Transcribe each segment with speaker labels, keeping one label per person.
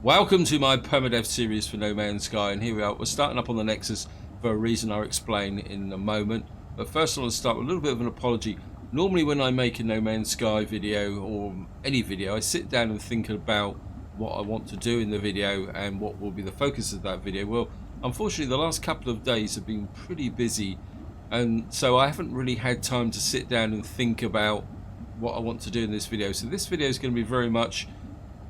Speaker 1: Welcome to my Permadeath series for No Man's Sky, and here we are. We're starting up on the Nexus for a reason I'll explain in a moment. But first I want to start with a little bit of an apology. Normally when I make a No Man's Sky video or any video, I sit down and think about what I want to do in the video and what will be the focus of that video. Well, unfortunately the last couple of days have been pretty busy, and so I haven't really had time to sit down and think about what I want to do in this video. So this video is going to be very much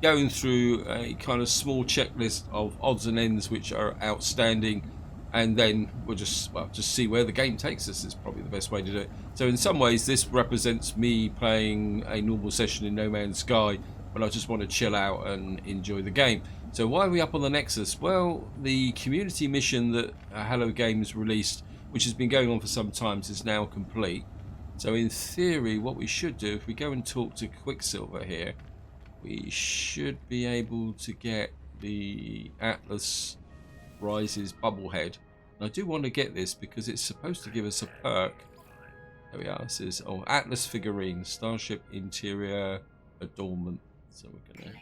Speaker 1: going through a kind of small checklist of odds and ends which are outstanding, and then we'll just see where the game takes us is probably the best way to do it. So in some ways this represents me playing a normal session in No Man's Sky, but I just want to chill out and enjoy the game. So why are we up on the Nexus? Well, the community mission that Hello Games released, which has been going on for some time, is now complete. So in theory what we should do, if we go and talk to Quicksilver here, we should be able to get the Atlas Rises Babblehead. And I do want to get this because it's supposed to give us a perk. There we are. It says, oh, Atlas figurine, Starship interior adornment. So we're gonna.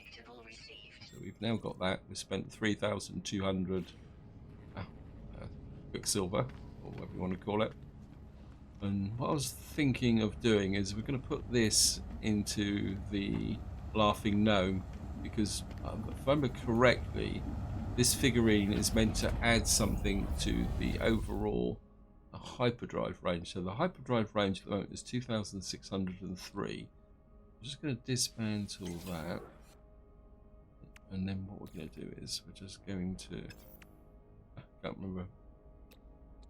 Speaker 1: So we've now got that. We spent 3,200 Quicksilver, or whatever you want to call it. And what I was thinking of doing is we're going to put this into the Laughing Gnome, because if I remember correctly, this figurine is meant to add something to the overall hyperdrive range. So the hyperdrive range at the moment is 2,603. I'm just going to dismantle that, and then what we're going to do is we're just going to, I can't remember, I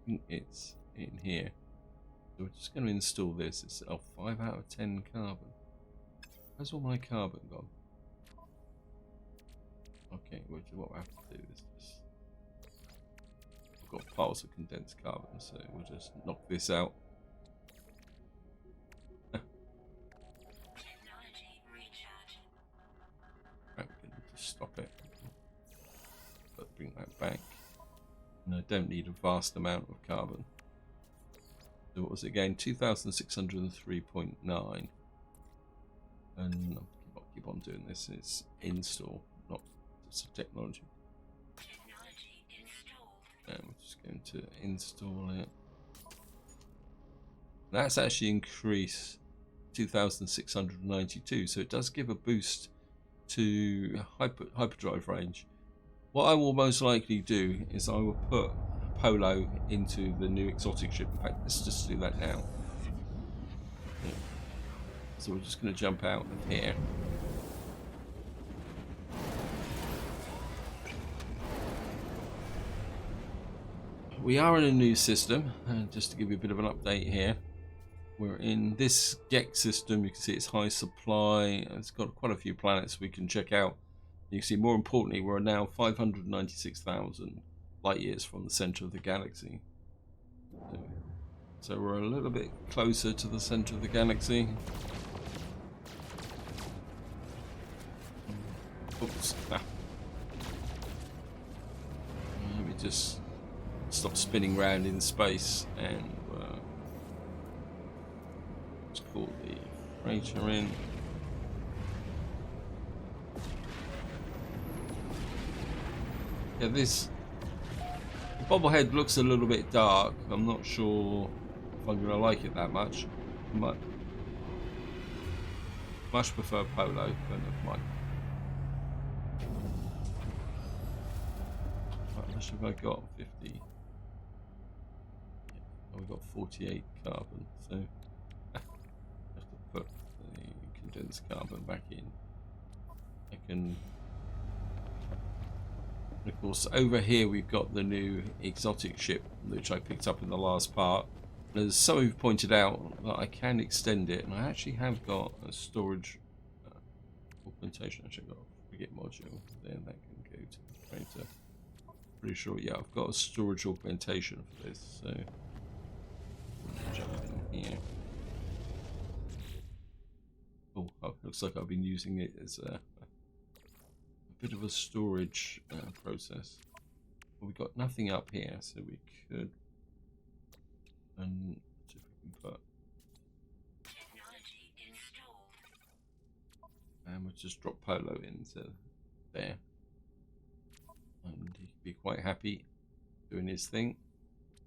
Speaker 1: think it's in here. So we're just going to install this. It's 5 out of 10 carbon. Where's all my carbon gone? Okay, what I have to do is just... I've got piles of condensed carbon, so we'll just knock this out. Right, we can just stop it. But bring that back. And I don't need a vast amount of carbon. So what was it again? 2,603.9. And I'll keep on doing this. It's install, not just a technology. And we're just going to install it. That's actually increased 2,692, so it does give a boost to hyperdrive range. What I will most likely do is I will put Polo into the new exotic ship. In fact, let's just do that now. Yeah. So we're just going to jump out of here. We are in a new system, and just to give you a bit of an update here, we're in this Gex system. You can see it's high supply. It's got quite a few planets we can check out. You can see, more importantly, we're now 596,000 light years from the center of the galaxy. So we're a little bit closer to the center of the galaxy. Oops. Let me just stop spinning around in space, and let's call the freighter in. Yeah, this Babblehead looks a little bit dark. I'm not sure if I'm going to like it that much. I much prefer Polo, but never mind. How much have I got? 50. Yeah, we've got 48 carbon, so I have to put the condensed carbon back in. I can. And of course, over here we've got the new exotic ship, which I picked up in the last part. And as some of you pointed out, that I can extend it, and I actually have got a storage augmentation. Actually, I've got a frigate module there that can go to the freighter. Pretty sure, yeah, I've got a storage augmentation for this, so jump in here. Oh, looks like I've been using it as a bit of a storage process. Well, we've got nothing up here, so we could, and see if we can put, and we'll just drop Polo into there. quite happy doing his thing.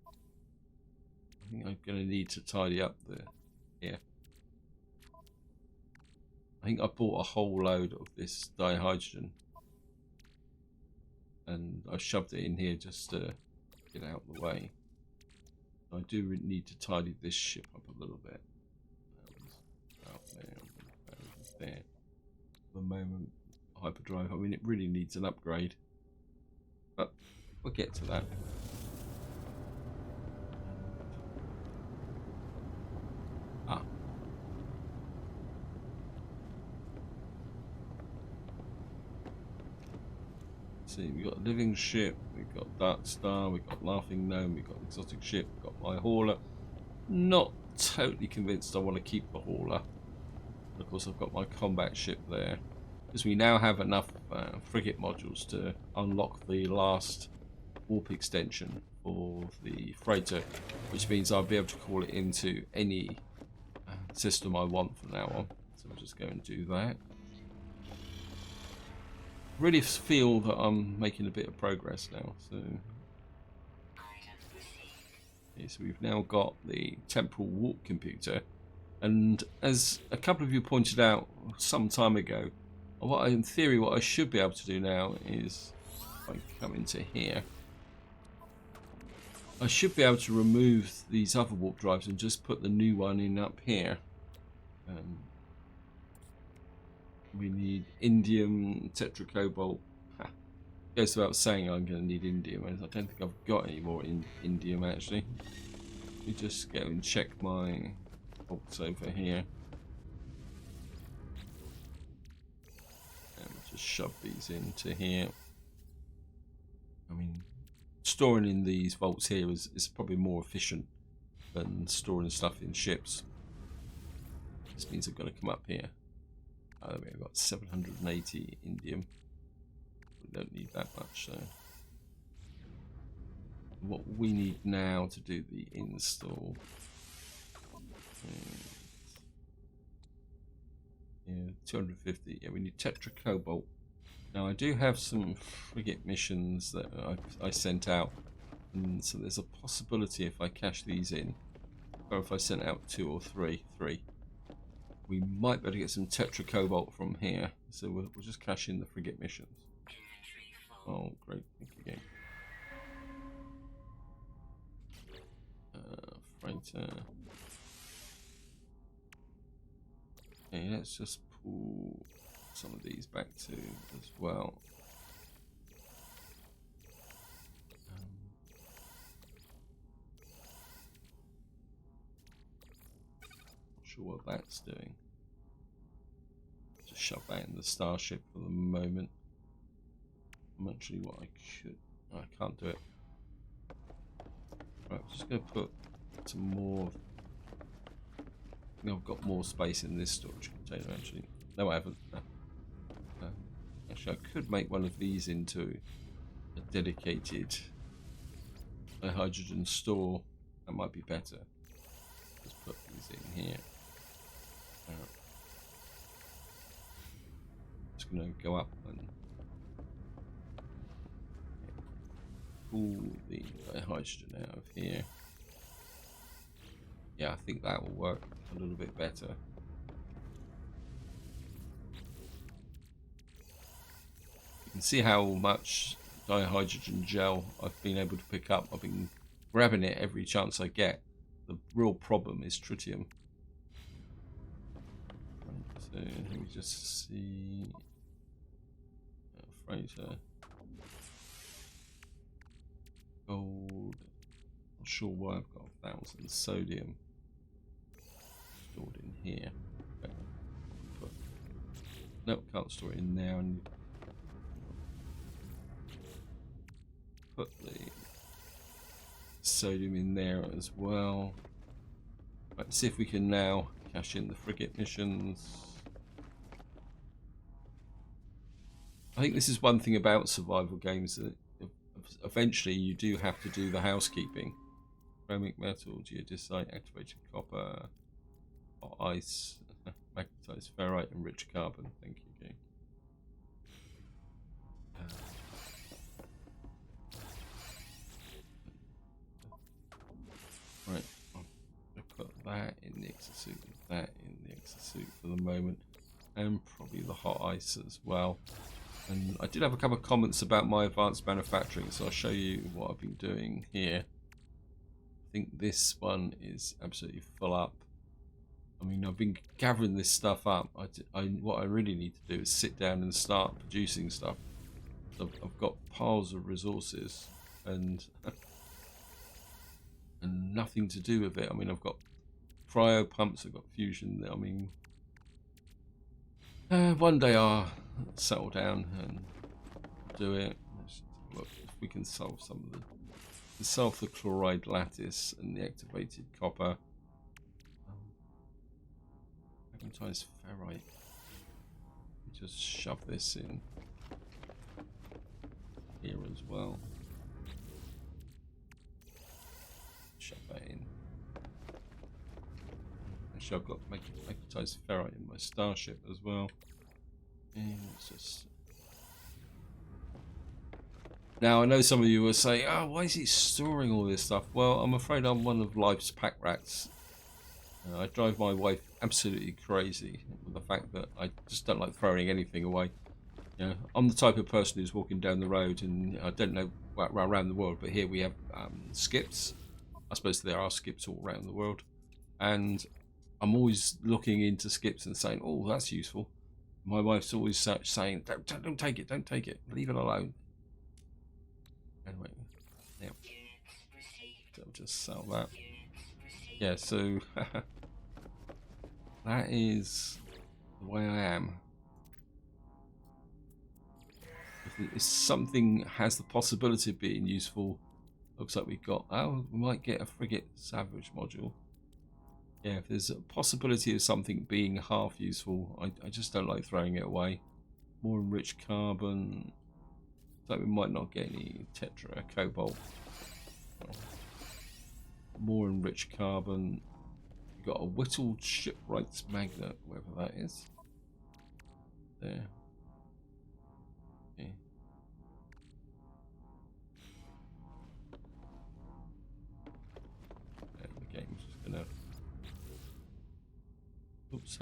Speaker 1: I think I'm going to need to tidy up here. I think I bought a whole load of this dihydrogen and I shoved it in here just to get out of the way. I do need to tidy this ship up a little bit. Out there. For the moment, hyperdrive. I mean, it really needs an upgrade, but we'll get to that. See, we've got Living Ship, we've got Dark Star, we've got Laughing Gnome, we've got Exotic Ship, we've got my Hauler. Not totally convinced I want to keep the Hauler. Of course, I've got my combat ship there. Because we now have enough frigate modules to unlock the last warp extension for the freighter, which means I'll be able to call it into any system I want from now on. So we'll just go and do that. Really feel that I'm making a bit of progress now. So, okay, so we've now got the temporal warp computer, and as a couple of you pointed out some time ago, in theory what I should be able to do now is, if I come into here, I should be able to remove these other warp drives and just put the new one in up here. We need indium, tetracobalt. Goes without saying I'm going to need indium. I don't think I've got any more indium actually. Let me just go and check my bolts over here. And just shove these into here. I mean, storing in these vaults here is probably more efficient than storing stuff in ships. This means I've got to come up here. We've got 780 indium. We don't need that much, so what we need now to do the install is, yeah, 250. Yeah, we need tetracobalt. Now I do have some frigate missions that I sent out, and so there's a possibility if I cash these in, or if I sent out two or three, we might be able to get some tetracobalt from here. So we'll just cash in the frigate missions. Oh, great. Thank you, game. Freighter. Okay, let's just pull some of these back too as well. Not sure what that's doing. Just shove that in the starship for the moment. I'm actually what I should. Oh, I can't do it. Right, I'm just going to put some more. I think I've got more space in this storage container actually. No, I haven't. No. Actually, I could make one of these into a dedicated hydrogen store. That might be better. Just put these in here. Just going to go up and pull the hydrogen out of here. Yeah, I think that will work a little bit better. You can see how much dihydrogen gel I've been able to pick up. I've been grabbing it every chance I get. The real problem is tritium. So let me just see. Freighter. Gold. Not sure why I've got 1,000 sodium stored in here. Okay. Nope, can't store it in there. And put the sodium in there as well. Let's see if we can now cash in the frigate missions. I think this is one thing about survival games, that eventually you do have to do the housekeeping. Chromic metal, geodesite, activated copper, hot ice, magnetized ferrite, and rich carbon. Thank you, game. exosuit with that in the exosuit for the moment, and probably the hot ice as well. And I did have a couple of comments about my advanced manufacturing, so I'll show you what I've been doing here. I think this one is absolutely full up. I mean, I've been gathering this stuff up. What I really need to do is sit down and start producing stuff. I've got piles of resources and and nothing to do with it. I mean, I've got cryo pumps, I've got fusion. I mean, one day I'll settle down and do it. Let's look if we can solve some of the sulfur chloride lattice and the activated copper. Magnetized ferrite. Just shove this in here as well. Shove that in. Actually, I've got magnetized ferrite in my starship as well. And it's just. Now I know some of you will say, "Oh, why is he storing all this stuff?" Well, I'm afraid I'm one of life's pack rats. I drive my wife absolutely crazy with the fact that I just don't like throwing anything away. You know, I'm the type of person who's walking down the road, and I don't know around the world, but here we have skips. I suppose there are skips all around the world, and I'm always looking into skips and saying, "Oh, that's useful." My wife's always saying, "Don't take it, don't take it, leave it alone." Anyway, yeah, so I'll just sell that. Yeah, so that is the way I am. If something has the possibility of being useful, looks like we've got. Oh, we might get a frigate salvage module. Yeah, if there's a possibility of something being half useful, I just don't like throwing it away. More enriched carbon. So we might not get any tetra cobalt. More enriched carbon. We've got a whittled shipwright's magnet, wherever that is. There. Okay. And the game's just gonna. Oops.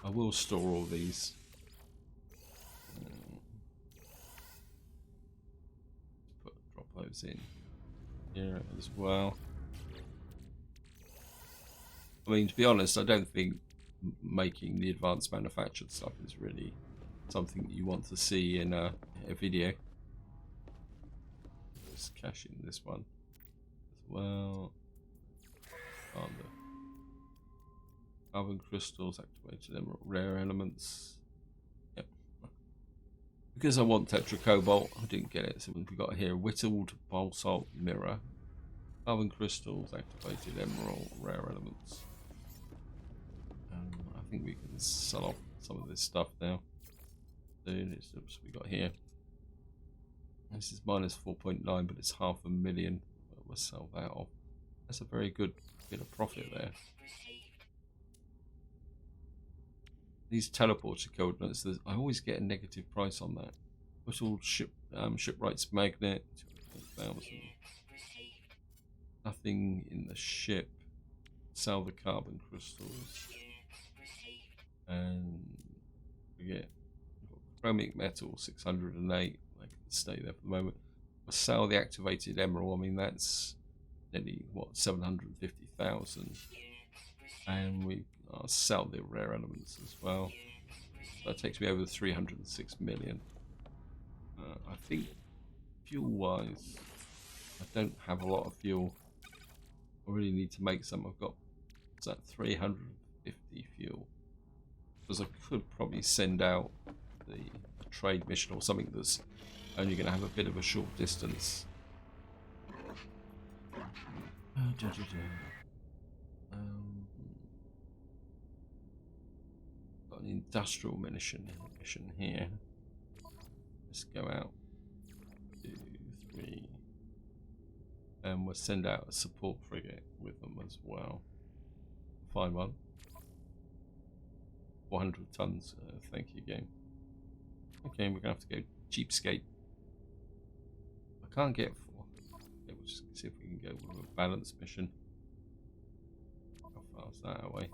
Speaker 1: I will store all these. Drop those in here as well. I mean, to be honest, I don't think making the advanced manufactured stuff is really something that you want to see in a video. Let's cash in this one as well. On the carbon crystals, activated emerald, rare elements. Yep. Because I want tetra cobalt, I didn't get it. So we've got here whittled basalt mirror, carbon crystals, activated emerald, rare elements. I think we can sell off some of this stuff now. Oops, we got here. This is minus 4.9, but it's 500,000. We'll sell that off. That's a very good bit of profit there. These teleporter coordinates, I always get a negative price on that. Whittled shipwright's magnet, 2,000. Nothing in the ship. Sell the carbon crystals. And forget. Chromic metal, 608. I can stay there for the moment. I'll sell the activated emerald. I mean, that's nearly, what, 750,000. And we sell the rare elements as well. So that takes me over 306 million. I think fuel-wise, I don't have a lot of fuel. I really need to make some. I've got, what's that, 350 fuel. Because I could probably send out the trade mission or something that's only going to have a bit of a short distance. Got an industrial mission here. Let's go out. 2, 3. And we'll send out a support frigate with them as well. Find one. 400 tons. Thank you, game. Okay, we're gonna have to go cheapskate. I can't get 4. Okay, we'll just see if we can go with a balanced mission. Pass that away.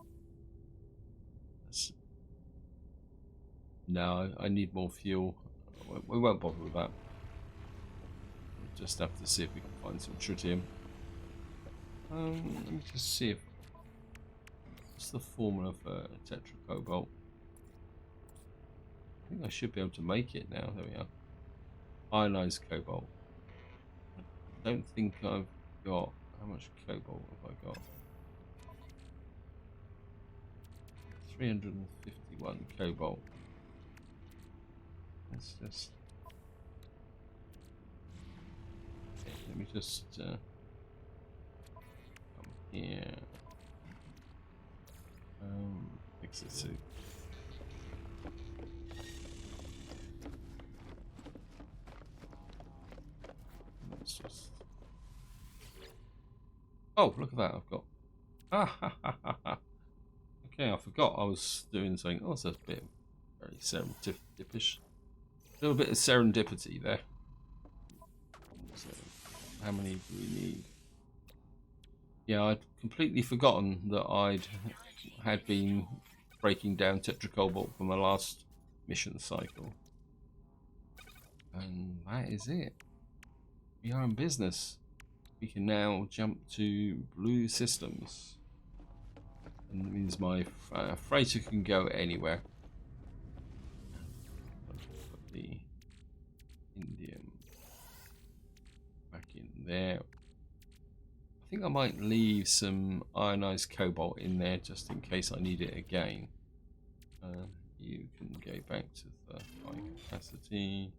Speaker 1: No, I need more fuel. We won't bother with that. We'll just have to see if we can find some tritium. Let me just see if what's the formula for tetracobalt. I think I should be able to make it now. There we are. Ionized cobalt. I don't think I've got. How much cobalt have I got? 351 cobalt. Let's just. Okay, let me just come here. Fix it suit. Let's just. Oh, look at that! I've got. Okay, I forgot I was doing something. Oh, that's a bit very serendipish. A little bit of serendipity there. So, how many do we need? Yeah, I'd completely forgotten that I'd had been breaking down tetracobalt for my last mission cycle. And that is it. We are in business. We can now jump to blue systems. And that means my freighter can go anywhere. Put the indium back in there. I think I might leave some ionized cobalt in there just in case I need it again. You can go back to the high capacity.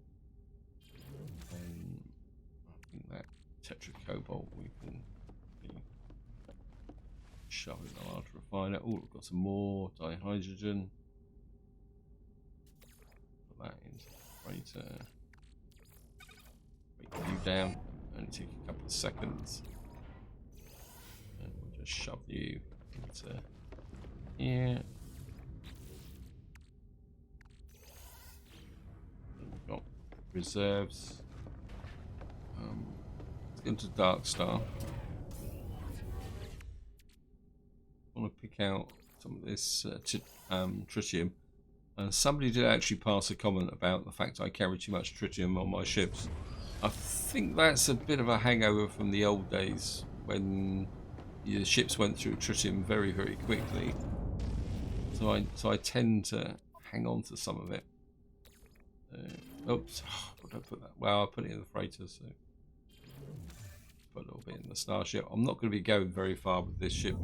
Speaker 1: And I think that tetracobalt we can shove in the large refiner. Oh, we've got some more dihydrogen. Put that into the freighter. Break you down. Only take a couple of seconds. And we'll just shove you into here. And we've got reserves. Let's go into Dark Star. I want to pick out some of this tritium. Somebody did actually pass a comment about the fact I carry too much tritium on my ships. I think that's a bit of a hangover from the old days when the ships went through tritium very, very quickly. So I tend to hang on to some of it. Oops, I don't put that. Well, I put it in the freighter, so put a little bit in the starship. I'm not going to be going very far with this ship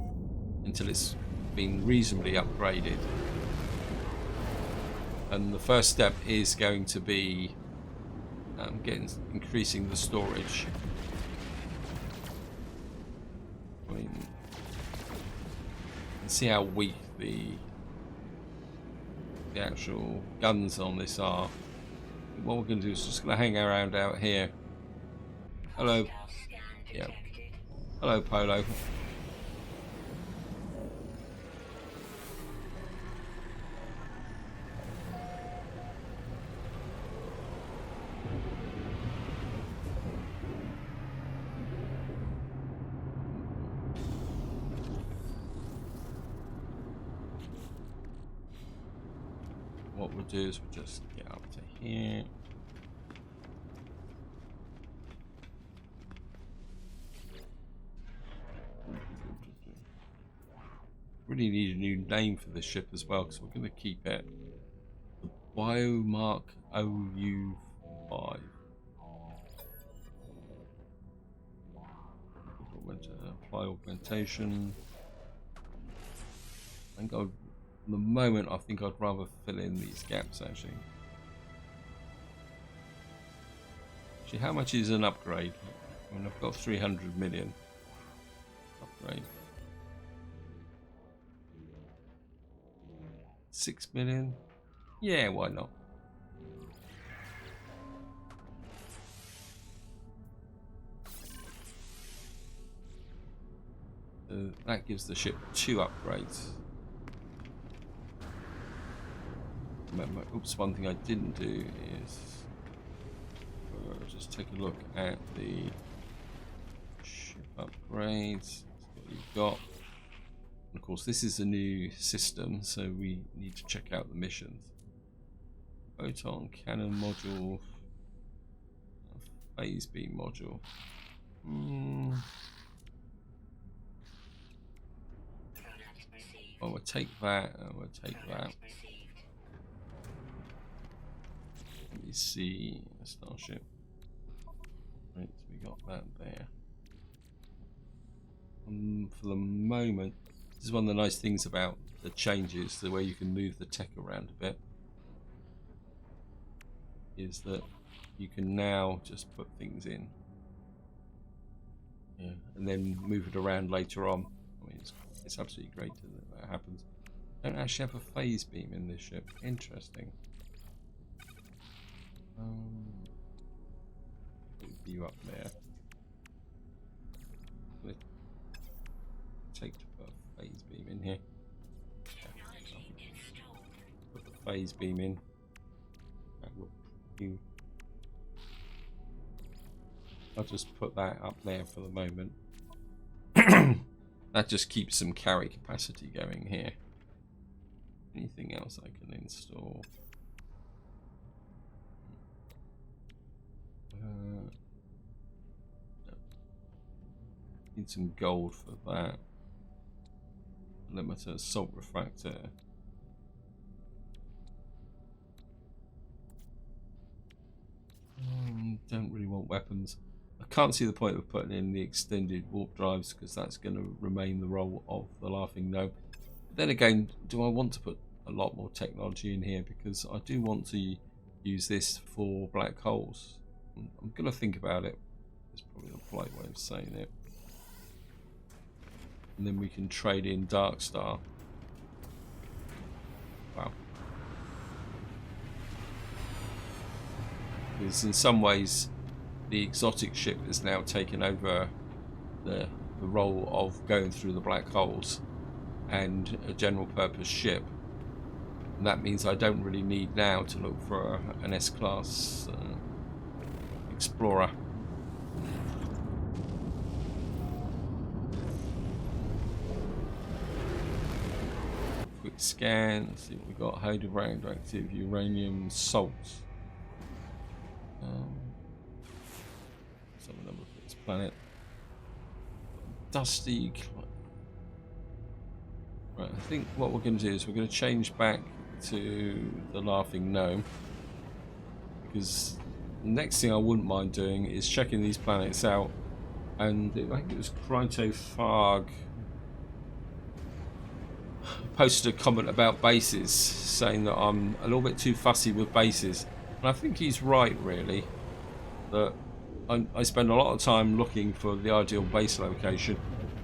Speaker 1: until it's been reasonably upgraded. And the first step is going to be increasing the storage. I mean, you can see how weak the actual guns on this are. What we're going to do is just going to hang around out here. Hello. Yeah. Hello, Polo. What we'll do is we'll just get up to here. Really need a new name for this ship as well, because we're going to keep it the Biomark OU5. Apply augmentation. I think at the moment I think I'd rather fill in these gaps actually. Actually, how much is an upgrade? I mean, I've got 300 million upgrade. 6 million? Yeah, why not? That gives the ship 2 upgrades. Remember, oops, one thing I didn't do is just take a look at the ship upgrades. That's what you've got. Of course, this is a new system, so we need to check out the missions. Photon cannon module, phase beam module. Well, we'll take that, and we'll take that. Let me see the starship. Right, so we got that there. For the moment, this is one of the nice things about the changes, the way you can move the tech around a bit, is that you can now just put things in, and then move it around later on. I mean, it's absolutely great that that happens. Don't actually have a phase beam in this ship. Interesting. Put you up there. Take to put a phase beam in here. Put the phase beam in. I'll just put that up there for the moment. That just keeps some carry capacity going here. Anything else I can install? Need some gold for that. Limiter, salt refractor. Don't really want weapons. I can't see the point of putting in the extended warp drives because that's going to remain the role of the Laughing Gnome. But then again, do I want to put a lot more technology in here? Because I do want to use this for black holes. I'm going to think about it. That's probably a polite way of saying it. And then we can trade in Dark Star. Wow. Because in some ways, the exotic ship has now taken over the role of going through the black holes and a general purpose ship. And that means I don't really need now to look for an S-class explorer. Quick scan, let's see what we got. Hide of radioactive uranium salts. Some number of this planet. Dusty. Right, I think what we're going to do is we're going to change back to the Laughing Gnome, because the next thing I wouldn't mind doing is checking these planets out. And I think it was Cryptofag posted a comment about bases, saying that I'm a little bit too fussy with bases, and I think he's right, really. That I spend a lot of time looking for the ideal base location,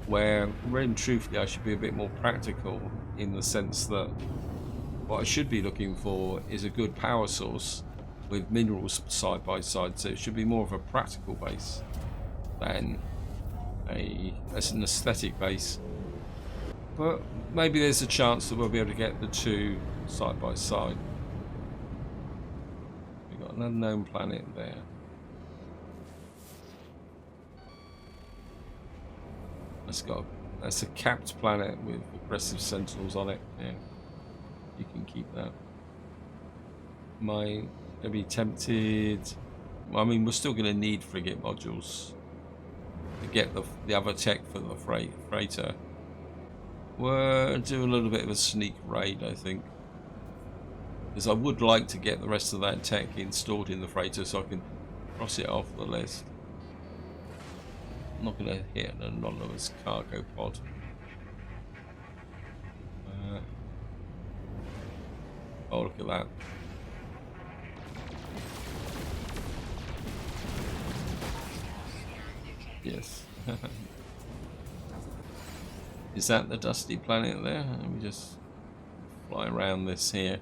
Speaker 1: where really truthfully I should be a bit more practical, in the sense that what I should be looking for is a good power source with minerals side by side. So it should be more of a practical base than as an aesthetic base. But maybe there's a chance that we'll be able to get the two side by side. We've got an unknown planet there. That's a capped planet with aggressive sentinels on it. Yeah, you can keep that. Might be tempted. I mean, we're still going to need frigate modules to get the other tech for the freighter. We'll do a little bit of a sneak raid, I think, because I would like to get the rest of that tech installed in the freighter so I can cross it off the list. I'm not going to hit an anonymous cargo pod. Oh, look at that. Yes. Is that the dusty planet there? Let me just fly around this here.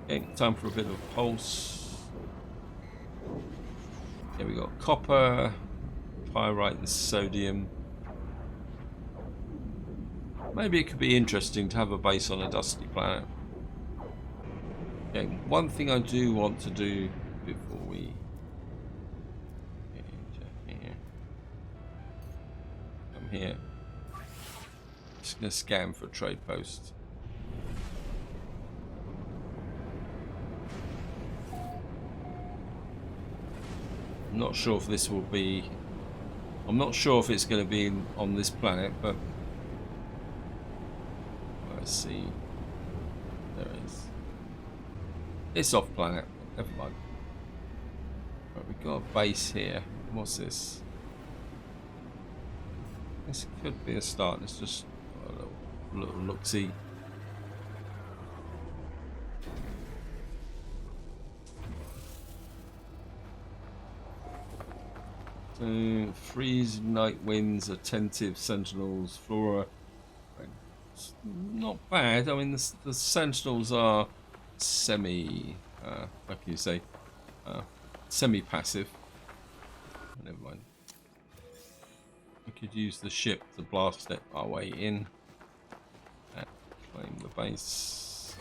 Speaker 1: Okay, time for a bit of pulse. Here we got copper, pyrite and sodium. Maybe it could be interesting to have a base on a dusty planet. Okay, one thing I do want to do before we get into here here. Just going to scan for a trade post. I'm not sure if this will be... I'm not sure if it's going to be on this planet, but... Let's see. There it is. It's off planet. Never mind. Right, we've got a base here. What's this? This could be a start. It's just a little look-see. So, freezing night winds, attentive sentinels, flora. It's not bad. I mean, the sentinels are semi, how can you say, semi-passive. Never mind. We could use the ship to blast it our way in and claim the base.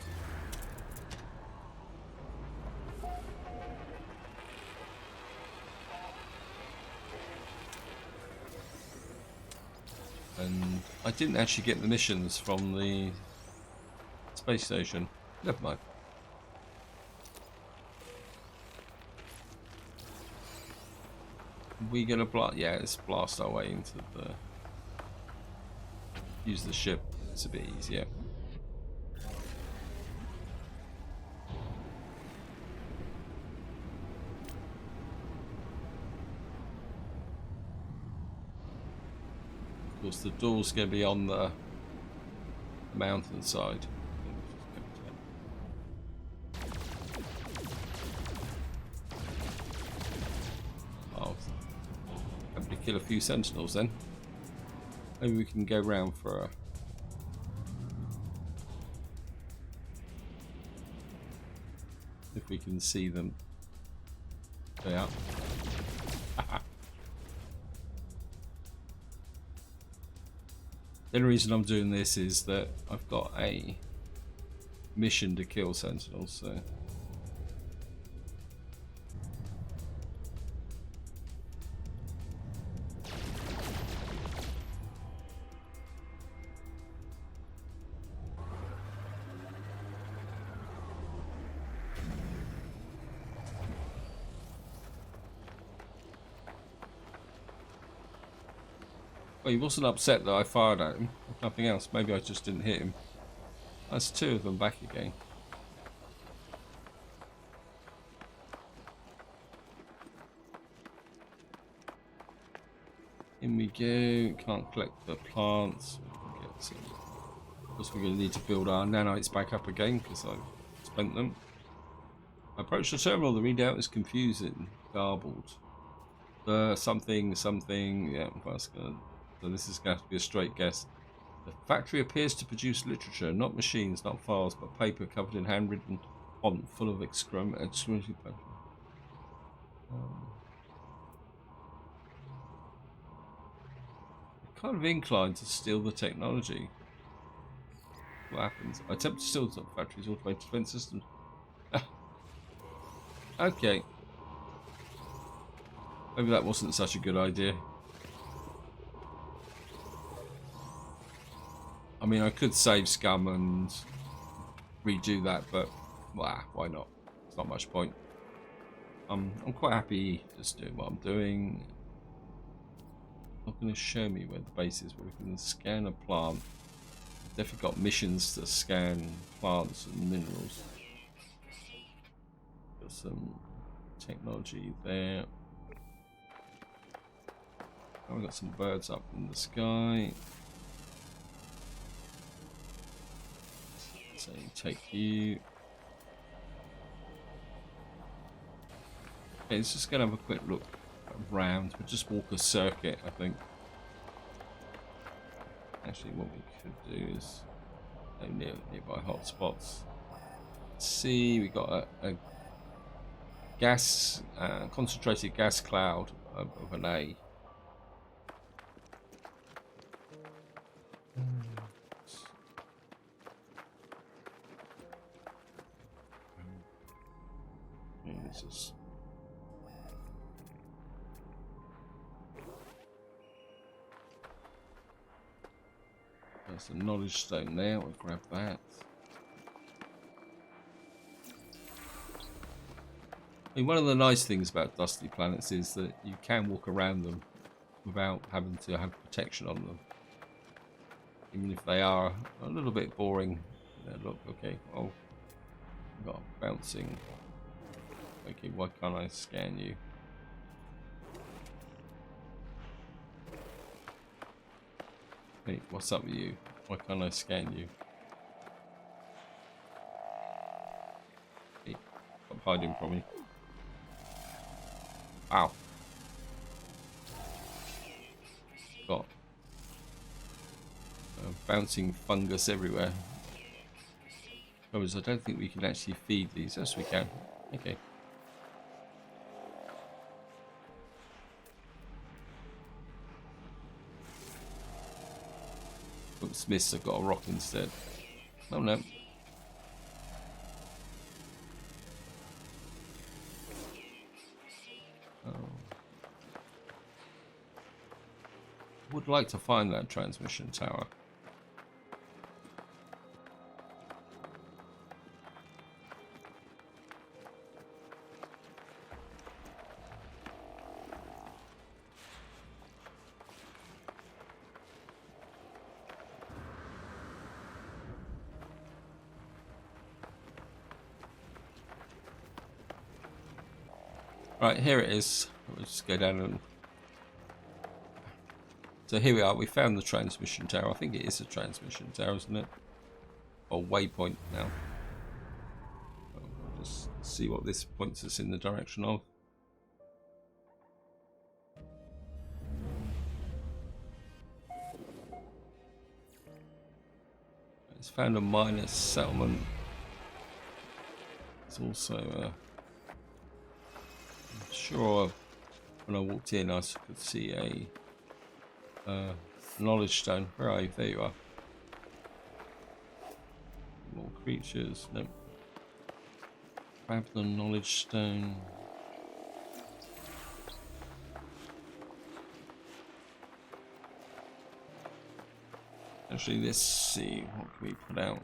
Speaker 1: And I didn't actually get the missions from the space station. Never mind. We gonna blast? Yeah, let's blast our way into the. Use the ship. It's a bit easier. Of course, the door's gonna be on the mountainside. Kill a few sentinels then. Maybe we can go round for a... If we can see them. They are. The only reason I'm doing this is that I've got a mission to kill sentinels, so... Well, he wasn't upset that I fired at him. Nothing else. Maybe I just didn't hit him. That's two of them back again. In we go. Can't collect the plants. Of course, we're going to need to build our nanites back up again because I've spent them. I approach the terminal. The readout is confusing, garbled. Something. Yeah, that's good. So this is going to have to be a straight guess. The factory appears to produce literature, not machines, not files, but paper covered in handwritten font full of excruciating paper. Kind of inclined to steal the technology. What happens? I attempt to steal the factory's automated defense system. Okay. Maybe that wasn't such a good idea. I mean, I could save scum and redo that, but why not? It's not much point. I'm quite happy just doing what I'm doing. Not going to show me where the base is, but we can scan a plant. Definitely got missions to scan plants and minerals. Got some technology there. Oh, we've got some birds up in the sky. So take you. Okay, let's just gonna have a quick look around. We'll just walk a circuit, I think. Actually, what we could do is go nearby hotspots. Let's see, we got a gas, concentrated gas cloud of an A. Jesus. There's a knowledge stone there. We'll grab that. I mean, one of the nice things about dusty planets is that you can walk around them without having to have protection on them. Even if they are a little bit boring. Yeah, look, okay. Oh, I've got bouncing. Okay, why can't I scan you? Hey, what's up with you? Why can't I scan you? Hey, stop hiding from me. Ow. Got bouncing fungus everywhere. Whereas I don't think we can actually feed these. Yes, we can. Okay. Oops, missed. I've got a rock instead. Oh no. Would like to find that transmission tower. Right, here it is. We'll just go down and... So here we are, we found the transmission tower. I think it is a transmission tower, isn't it? Or waypoint now. We'll just see what this points us in the direction of. It's found a minor settlement. It's also I'm sure when I walked in I could see a knowledge stone. Where are you? There you are. More creatures. Nope. Grab the knowledge stone. Actually, let's see what can we put out.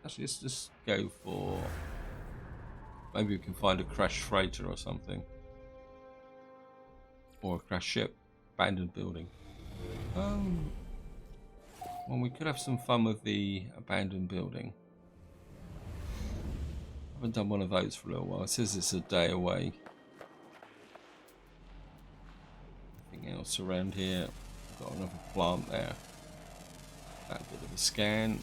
Speaker 1: Actually, let's just go for... Maybe we can find a crashed freighter or something. Or a crashed ship. Abandoned building. Well, we could have some fun with the abandoned building. I haven't done one of those for a little while. It says it's a day away. Anything else around here? Got another plant there. That bit of a scan.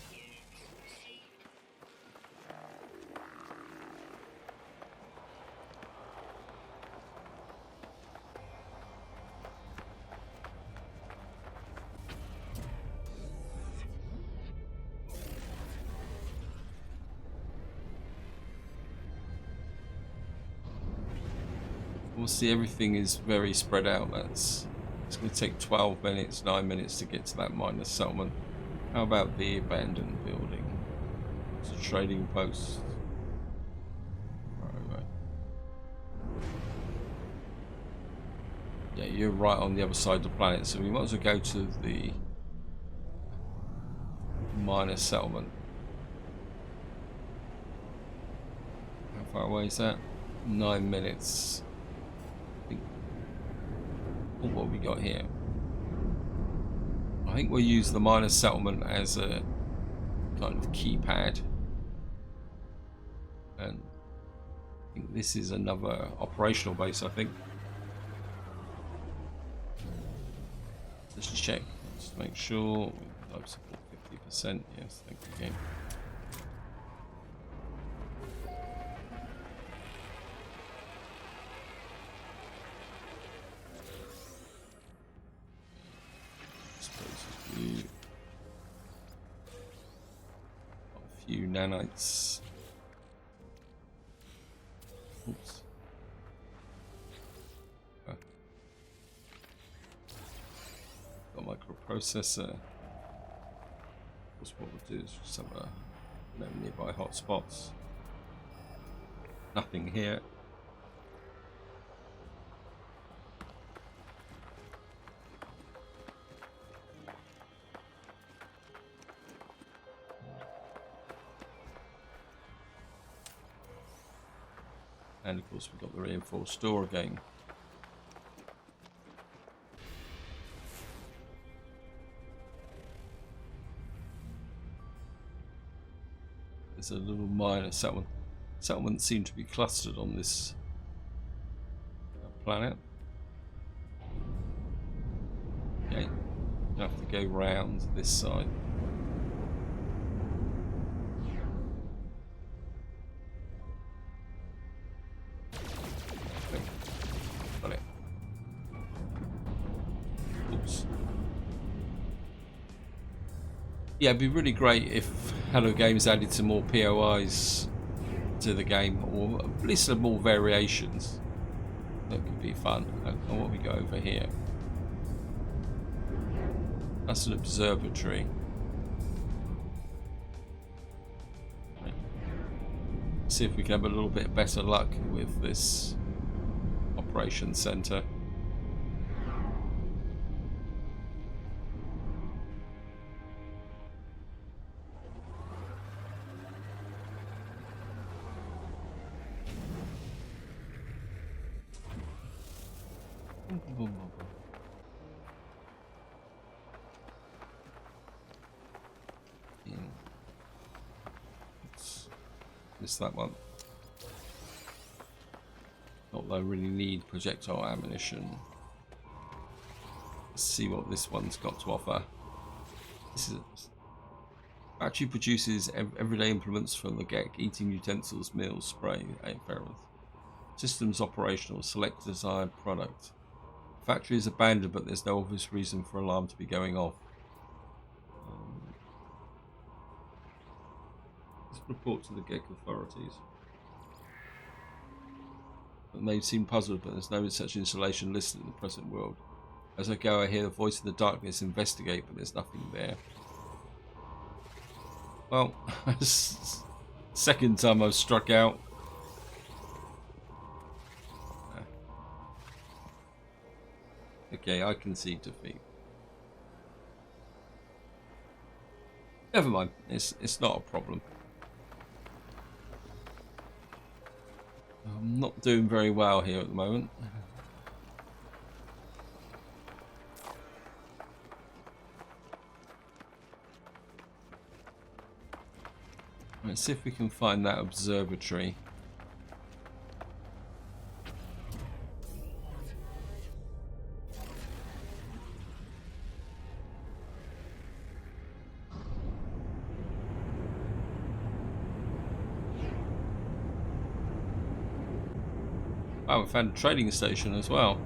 Speaker 1: We'll see, everything is very spread out. It's going to take 12 minutes, 9 minutes to get to that minor settlement. How about the abandoned building? It's a trading post. Right. Yeah, you're right on the other side of the planet, so we might as well go to the minor settlement. How far away is that? 9 minutes. What have we got here? I think we'll use the minor settlement as a kind of keypad, and I think this is another operational base. I think. Let's just check, just to make sure. Life support 50%. Yes, thank you again. A few nanites. Oops. Got a microprocessor. What we'll do is just have a nearby hotspots. Nothing here. And of course we've got the reinforced door again. There's a little minor settlement. Settlements seem to be clustered on this planet. Okay, you have to go round this side. Okay. Got it. Oops. Yeah, it'd be really great if Hello Games added some more POIs to the game, or at least some more variations. That could be fun. And what we got over here? That's an observatory. See if we can have a little bit better luck with this operations center. Missed that one. Not that I really need projectile ammunition. Let's see what this one's got to offer. This is actually produces everyday implements from the GEC, eating utensils, meals, spray, apparel. Systems operational, select desired product. Factory is abandoned, but there's no obvious reason for alarm to be going off. Let's report to the GEC authorities. But they seem puzzled, but there's no such installation listed in the present world. As I go, I hear the voice of the darkness, investigate, but there's nothing there. Well, second time I've struck out. Okay, I concede defeat. Never mind, it's not a problem. I'm not doing very well here at the moment. Let's see if we can find that observatory. Oh, we found a trading station as well.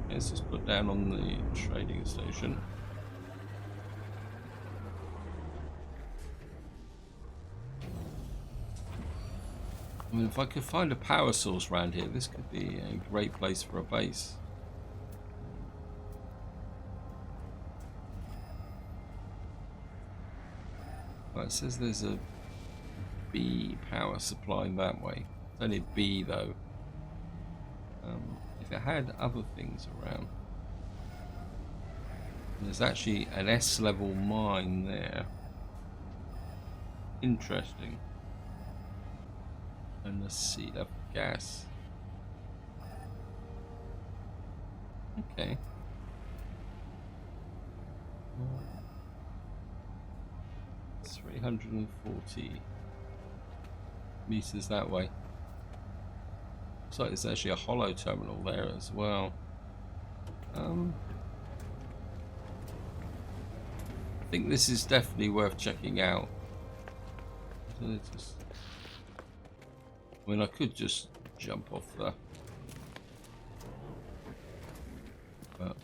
Speaker 1: Let's just put down on the trading station. I mean, if I could find a power source around here, this could be a great place for a base. Well, it says there's a B power supply that way. It's only B though. If it had other things around. There's actually an S level mine there. Interesting. And the C level gas. Okay. 340 meters that way. Looks like there's actually a hollow terminal there as well. I think this is definitely worth checking out. I mean, I could just jump off there, but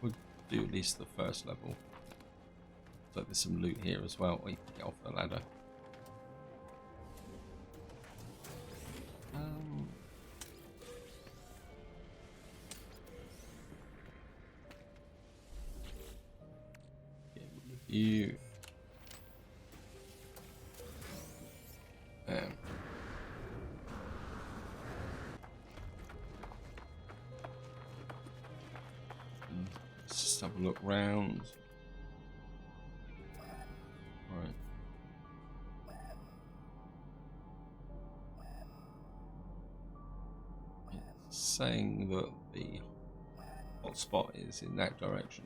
Speaker 1: we'll do at least the first level. Looks like there's some loot here as well. We can get off the ladder. You let's just have a look round. Right. saying that the hotspot is in that direction.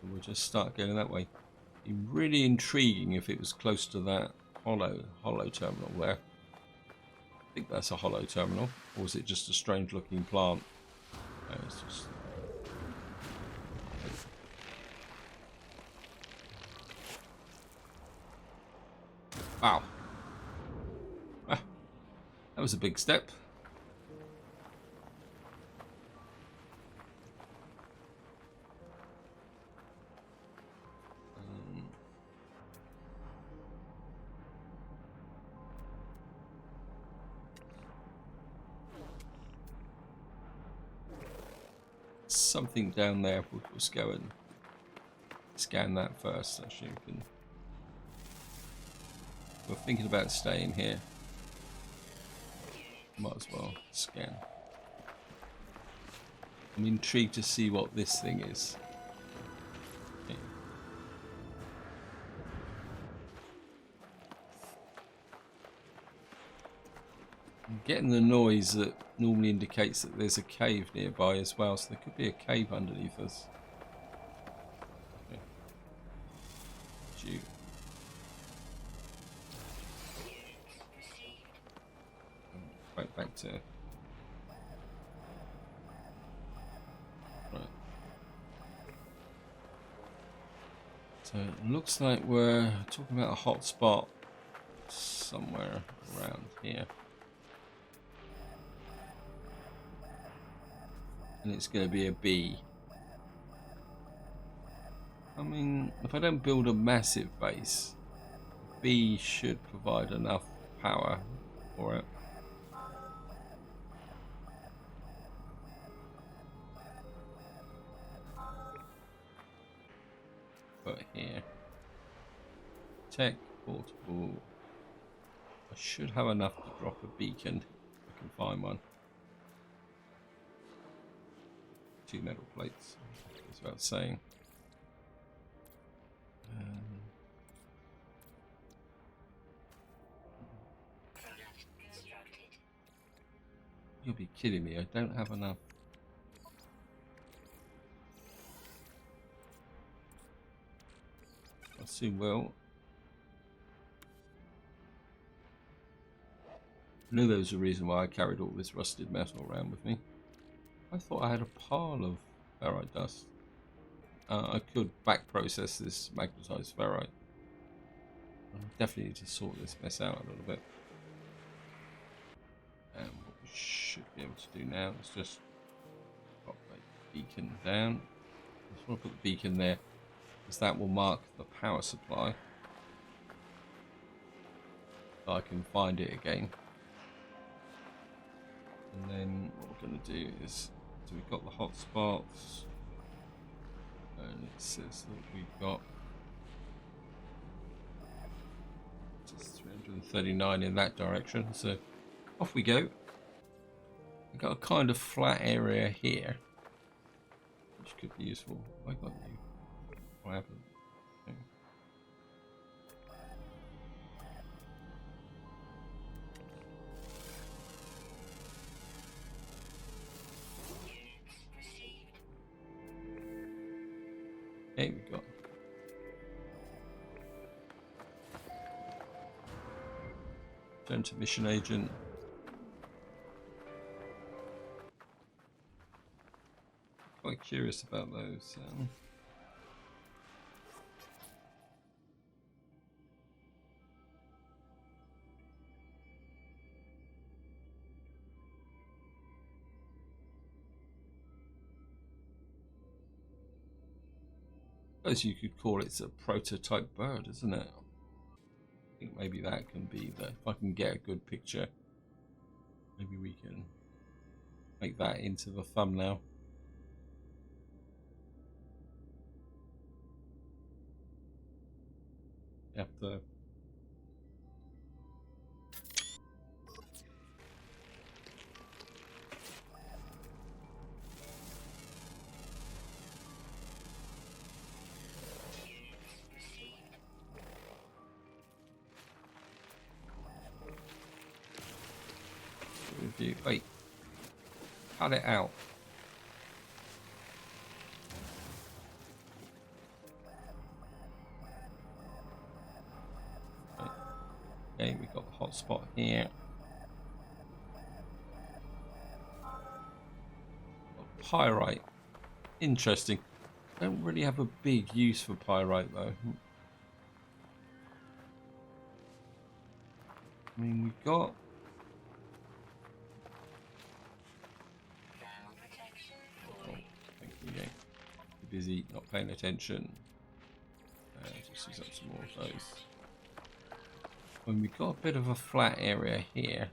Speaker 1: And we'll just start going that way. It'd be really intriguing if it was close to that hollow terminal there. I think that's a hollow terminal, or is it just a strange looking plant? No, it's just... Wow. Ah, that was a big step. Something down there. We'll just go and scan that first. Actually, we can... We're thinking about staying here. Might as well scan. I'm intrigued to see what this thing is. Okay. I'm getting the noise that normally indicates that there's a cave nearby as well, so there could be a cave underneath us. Okay. Right back to... Right. So it looks like we're talking about a hot spot somewhere around here. And it's going to be a B. I mean, if I don't build a massive base, B should provide enough power for it. But here, tech, portable. I should have enough to drop a beacon if I can find one. 2 metal plates, that's about saying. You'll be kidding me, I don't have enough. I soon will. I knew there was a reason why I carried all this rusted metal around with me. I thought I had a pile of ferrite dust. I could back process this magnetized ferrite. I definitely need to sort this mess out a little bit. And what we should be able to do now is just pop the beacon down. I just want to put the beacon there, because that will mark the power supply. So I can find it again. And then what we're going to do is, so we've got the hotspots, and it says that we've got just 339 in that direction. So off we go. We've got a kind of flat area here, which could be useful. I got you. What happened? Okay. Okay, we got turn to mission agent. Quite curious about those. I suppose you could call it a prototype bird, isn't it? I think maybe that can be the, if I can get a good picture, maybe we can make that into the thumbnail. You have to Wait. Cut it out. Okay, we've got the hot spot here. Pyrite. Interesting. Don't really have a big use for pyrite though. I mean, we've got... Oh, thank you, yeah. Busy, not paying attention. Just use up some more of those. When we've got a bit of a flat area here.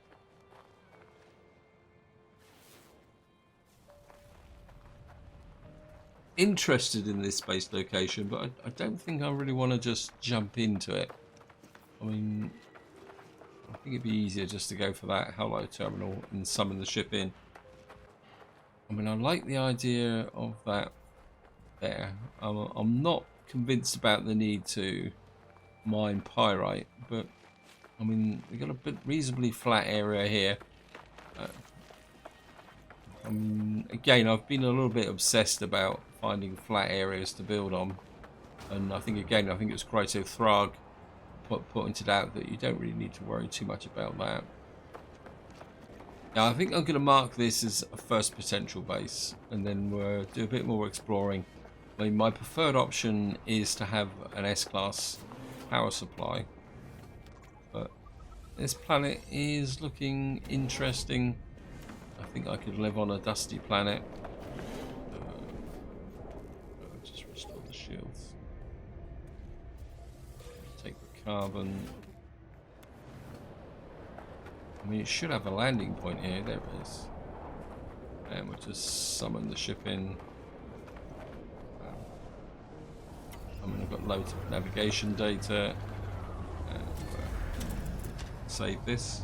Speaker 1: Interested in this space location, but I don't think I really want to just jump into it. I mean, I think it'd be easier just to go for that hello terminal and summon the ship in. I mean, I like the idea of that there. I'm not convinced about the need to mine pyrite, but I mean, we've got a bit reasonably flat area here. Again, I've been a little bit obsessed about finding flat areas to build on, and I think it was Kryto Thrag pointed out that you don't really need to worry too much about that. Now, I think I'm going to mark this as a first potential base, and then we'll do a bit more exploring. I mean, my preferred option is to have an S-class power supply, but this planet is looking interesting. I think I could live on a dusty planet. Just restore the shields. Take the carbon. I mean, it should have a landing point here. There it is. And we'll just summon the ship in. I mean, I've got loads of navigation data. And save this.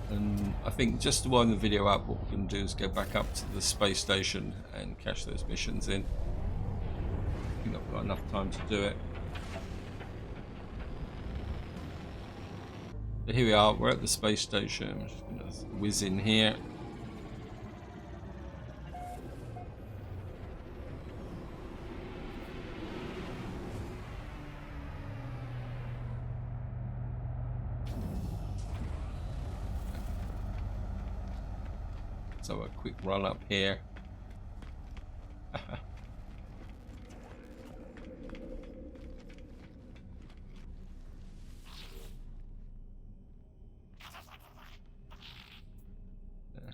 Speaker 1: And I think just to wind the video up, what we're going to do is go back up to the space station and cash those missions in. I think I've got enough time to do it. But here we are, we're at the space station. I'm just going to whiz in here. So a quick run up here.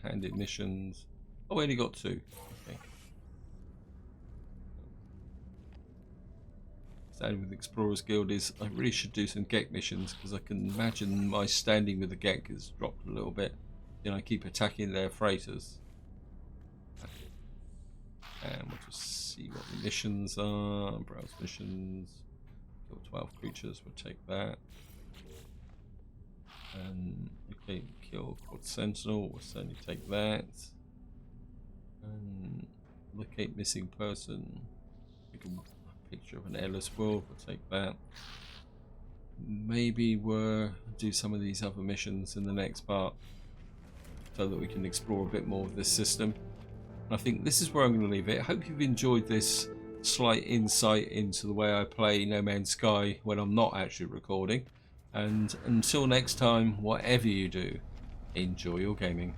Speaker 1: Handed missions. Oh, we only got 2. Okay. Standing with the Explorers Guild is I really should do some Gek missions, because I can imagine my standing with the Gek has dropped a little bit. I keep attacking their freighters. And we'll just see what the missions are. Browse missions. Kill 12 creatures, we'll take that. And okay, kill Quad Sentinel, we'll certainly take that. And locate missing person. Take a picture of an airless world, we'll take that. Maybe we'll do some of these other missions in the next part, so that we can explore a bit more of this system. And I think this is where I'm going to leave it. I hope you've enjoyed this slight insight into the way I play No Man's Sky when I'm not actually recording. And until next time, whatever you do, enjoy your gaming.